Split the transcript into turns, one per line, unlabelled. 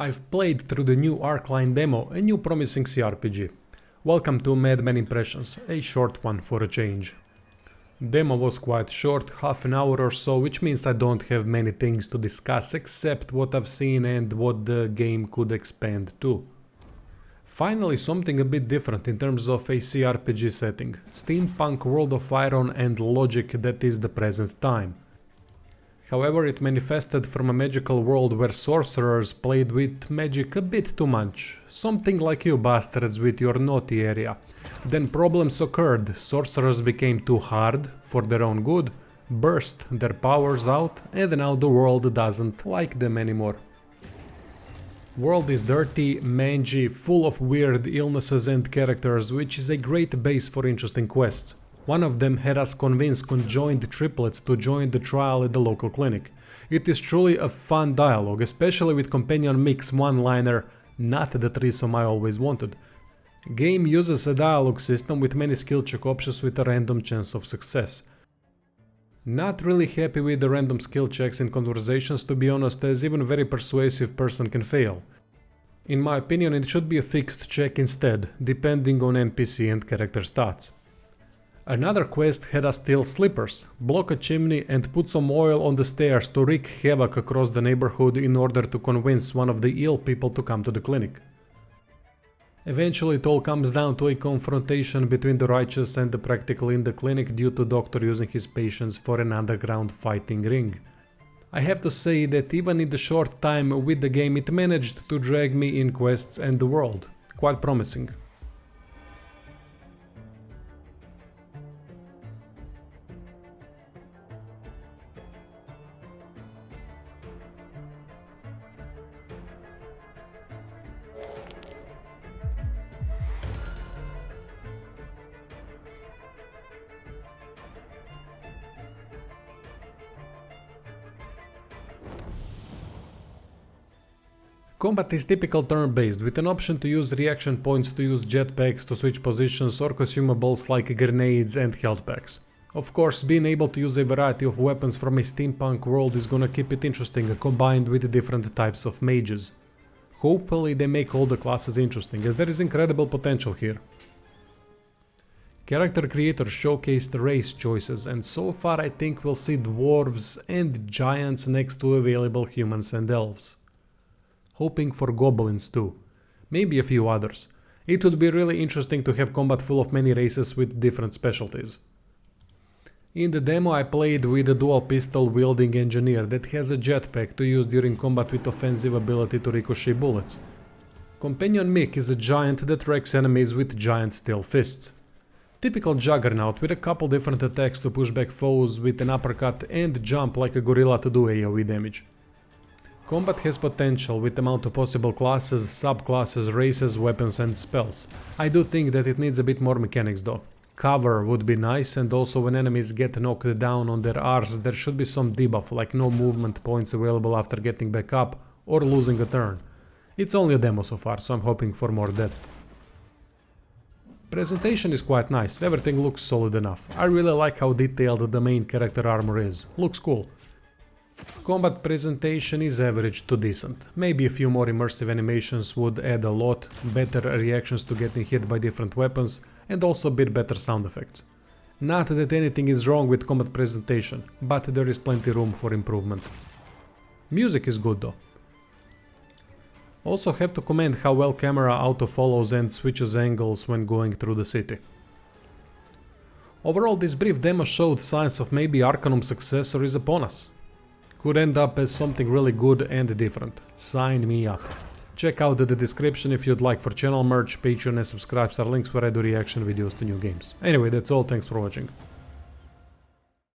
I've played through the new Arcanum demo, a new promising CRPG. Welcome to Madman Impressions, a short one for a change. Demo was quite short, half an hour or so, which means I don't have many things to discuss except what I've seen and what the game could expand to. Finally, something a bit different in terms of a CRPG setting. Steampunk World of Iron and logic that is the present time. However, it manifested from a magical world where sorcerers played with magic a bit too much. Something like you bastards with your naughty area. Then problems occurred, sorcerers became too hard for their own good, burst their powers out, and now the world doesn't like them anymore. World is dirty, mangy, full of weird illnesses and characters, which is a great base for interesting quests. One of them had us convince conjoined triplets to join the trial at the local clinic. It is truly a fun dialogue, especially with companion Mick's one-liner, "Not the threesome I always wanted." Game uses a dialogue system with many skill check options with a random chance of success. Not really happy with the random skill checks in conversations, to be honest, as even a very persuasive person can fail. In my opinion, it should be a fixed check instead, depending on NPC and character stats. Another quest had us steal slippers, block a chimney and put some oil on the stairs to wreak havoc across the neighborhood in order to convince one of the ill people to come to the clinic. Eventually it all comes down to a confrontation between the righteous and the practical in the clinic due to doctor using his patients for an underground fighting ring. I have to say that even in the short time with the game it managed to drag me in quests and the world. Quite promising. Combat is typical turn-based, with an option to use reaction points to use jetpacks to switch positions or consumables like grenades and health packs. Of course, being able to use a variety of weapons from a steampunk world is gonna keep it interesting, combined with different types of mages. Hopefully they make all the classes interesting, as there is incredible potential here. Character creators showcased race choices, and so far I think we'll see dwarves and giants next to available humans and elves. Hoping for goblins too, maybe a few others. It would be really interesting to have combat full of many races with different specialties. In the demo I played with a dual pistol wielding engineer that has a jetpack to use during combat with offensive ability to ricochet bullets. Companion Mick is a giant that wrecks enemies with giant steel fists. Typical juggernaut with a couple different attacks to push back foes with an uppercut and jump like a gorilla to do AoE damage. Combat has potential with the amount of possible classes, subclasses, races, weapons and spells. I do think that it needs a bit more mechanics though. Cover would be nice, and also when enemies get knocked down on their Rs there should be some debuff, like no movement points available after getting back up or losing a turn. It's only a demo so far, so I'm hoping for more depth. Presentation is quite nice, everything looks solid enough. I really like how detailed the main character armor is, looks cool. Combat presentation is average to decent. Maybe a few more immersive animations would add a lot, better reactions to getting hit by different weapons, and also a bit better sound effects. Not that anything is wrong with combat presentation, but there is plenty room for improvement. Music is good though. Also have to commend how well camera auto follows and switches angles when going through the city. Overall, this brief demo showed signs of maybe Arcanum successor is upon us. Could end up as something really good and different. Sign me up. Check out the description if you'd like for channel merch, Patreon and subscribes are links where I do reaction videos to new games. Anyway, that's all, thanks for watching.